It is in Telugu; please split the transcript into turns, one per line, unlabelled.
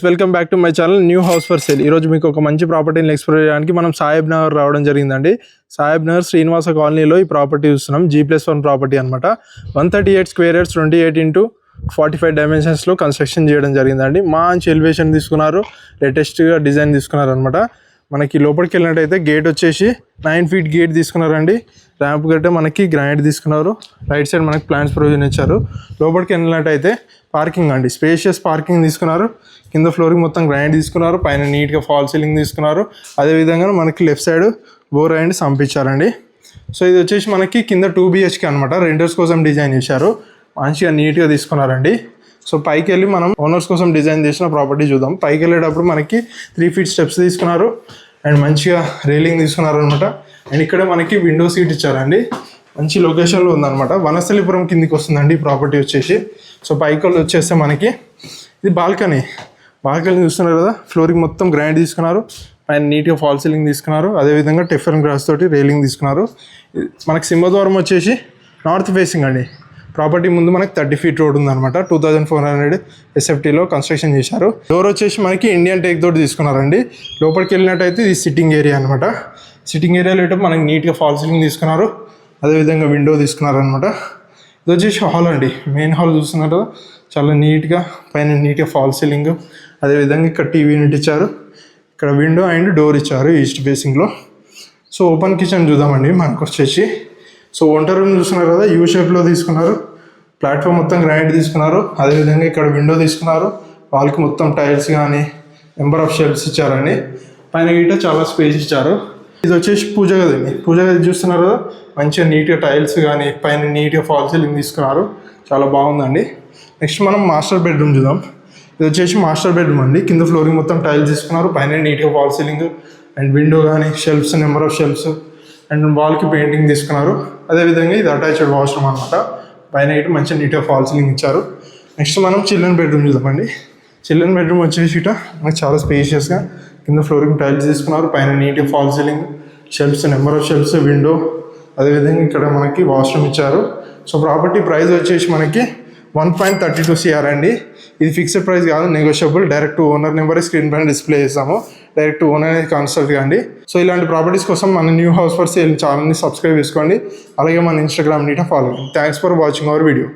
Welcome back to my channel new house for sale. ఈరోజు మీకు ఒక మంచి ప్రాపర్టీని ఎక్స్ప్లోర్ చేయడానికి మనం సాహెబ్ నగర్ రావడం జరిగిందండి. సాహెబ్ నగర్ శ్రీనివాస కాలనీలో ఈ ప్రాపర్టీ చూస్తున్నాం. G+1 ప్రాపర్టీ అనమాట. 138 స్క్వేర్ యార్డ్స్ 28x45 డైమెన్షన్స్లో కన్స్ట్రక్షన్ చేయడం జరిగిందండి. మంచి ఎలివేషన్ తీసుకున్నారు, లేటెస్ట్గా డిజైన్ తీసుకున్నారు అనమాట. మనకి లోపలికి వెళ్ళినట్టయితే గేట్ వచ్చేసి 9 feet గేట్ తీసుకున్నారండి. ర్యాంప్ గట్టే మనకి గ్రానైట్ తీసుకున్నారు. రైట్ సైడ్ మనకి ప్లాంట్స్ ప్రొవిజన్ ఇచ్చారు. లోపలికి వెళ్ళినట్టయితే పార్కింగ్ అండి, స్పేషియస్ పార్కింగ్ తీసుకున్నారు. కింద ఫ్లోరింగ్ మొత్తం గ్రానైట్ తీసుకున్నారు, పైన నీట్గా ఫాల్ సీలింగ్ తీసుకున్నారు. అదేవిధంగా మనకి లెఫ్ట్ సైడ్ బోర్ అండ్ సంపించారండి. సో ఇది వచ్చేసి మనకి కింద 2 BHK అనమాట. రెంటర్స్ కోసం డిజైన్ చేశారు, మంచిగా నీట్గా తీసుకున్నారండి. సో పైకి వెళ్ళి మనం ఓనర్స్ కోసం డిజైన్ చేసిన ప్రాపర్టీ చూద్దాం. పైకి వెళ్ళేటప్పుడు మనకి 3 feet స్టెప్స్ తీసుకున్నారు అండ్ మంచిగా రైలింగ్ తీసుకున్నారు అనమాట. అండ్ ఇక్కడ మనకి విండో సీట్ ఇచ్చారండి. మంచి లొకేషన్లో ఉందన్నమాట. వనస్థలిపురం కిందికి వస్తుందండి ఈ ప్రాపర్టీ వచ్చేసి. సో పైకి వచ్చేస్తే మనకి ఇది బాల్కనీ చూస్తున్నారు కదా. ఫ్లోరింగ్ మొత్తం గ్రాండ్ తీసుకున్నారు, పైన నీట్గా ఫాల్ సీలింగ్ తీసుకున్నారు. అదేవిధంగా టెఫెన్ గ్రాస్ తోటి రైలింగ్ తీసుకున్నారు. మనకి సింహద్వారం వచ్చేసి నార్త్ ఫేసింగ్ అండి. ప్రాపర్టీ ముందు మనకి 30 feet రోడ్ ఉందన్నమాట. 2400 SFTలో కన్స్ట్రక్షన్ చేశారు. డోర్ వచ్చేసి మనకి ఇండియన్ టేక్ తోటి తీసుకున్నారండి. లోపలికి వెళ్ళినట్టయితే ఇది సిట్టింగ్ ఏరియా అనమాట. సిట్టింగ్ ఏరియాలో అయితే మనకి నీట్గా ఫాల్ సీలింగ్ తీసుకున్నారు, అదేవిధంగా విండో తీసుకున్నారు అనమాట. ఇది వచ్చేసి హాల్ అండి, మెయిన్ హాల్ చూస్తున్నారు కదా, చాలా నీట్గా పైన నీట్గా ఫాల్ సీలింగ్. అదేవిధంగా ఇక్కడ టీవీ యూనిట్ ఇచ్చారు, ఇక్కడ విండో అండ్ డోర్ ఇచ్చారు ఈస్ట్ ఫేసింగ్లో. సో ఓపెన్ కిచెన్ చూద్దామండి. మనకు వచ్చేసి సో వంట రూమ్ చూస్తున్నారు కదా, యూ షేప్లో తీసుకున్నారు. ప్లాట్ఫామ్ మొత్తం గ్రానైట్ తీసుకున్నారు. అదేవిధంగా ఇక్కడ విండో తీసుకున్నారు. వాల్కి మొత్తం టైల్స్ కానీ నెంబర్ ఆఫ్ షెల్ఫ్స్ ఇచ్చారండి. పైన గిట్ట చాలా స్పేస్ ఇచ్చారు. ఇది వచ్చేసి పూజ గది. పూజ గది చూస్తున్నారు కదా, మంచిగా నీట్గా టైల్స్ కానీ పైన నీట్గా ఫాల్ సీలింగ్ తీసుకున్నారు, చాలా బాగుందండి. నెక్స్ట్ మనం మాస్టర్ బెడ్రూమ్ చూద్దాం. ఇది వచ్చేసి మాస్టర్ బెడ్రూమ్ అండి. కింద ఫ్లోరింగ్ మొత్తం టైల్స్ తీసుకున్నారు, పైన నీట్గా ఫాల్ సీలింగ్ అండ్ విండో కానీ shelves, number of shelves and వాల్కి పెయింటింగ్ తీసుకున్నారు. అదేవిధంగా ఇది అటాచ్డ్ వాష్రూమ్ అనమాట. పైన ఇటు మంచిగా నీట్గా ఫాల్ సీలింగ్ ఇచ్చారు. నెక్స్ట్ మనం చిల్డ్రన్ బెడ్రూమ్ చూద్దామండి. చిల్డ్రన్ బెడ్రూమ్ వచ్చేసి ఇట మనకు చాలా స్పేషియస్గా కింద ఫ్లోరింగ్ టైల్స్ తీసుకున్నారు, పైన నీట్గా false ceiling, shelves, number of shelves, window, అదేవిధంగా ఇక్కడ మనకి వాష్రూమ్ ఇచ్చారు. సో ప్రాపర్టీ ప్రైస్ వచ్చేసి మనకి 1.32 CR అండి. ఇది ఫిక్స్డ్ ప్రైస్ కాదు, negotiable. Direct owner number screen పైన డిస్ప్లే చేస్తాము, డైరెక్ట్ ఓనర్ కన్సల్ట్ కండి. సో ఇలాంటి ప్రాపర్టీస్ కోసం మన న్యూ హౌస్ ఫర్ సేల్ ఛానల్ని సబ్స్క్రైబ్ చేసుకోండి. అలాగే మన ఇన్స్టాగ్రామ్ నీట్గా ఫాలో అవ్వండి. Thanks for watching our video.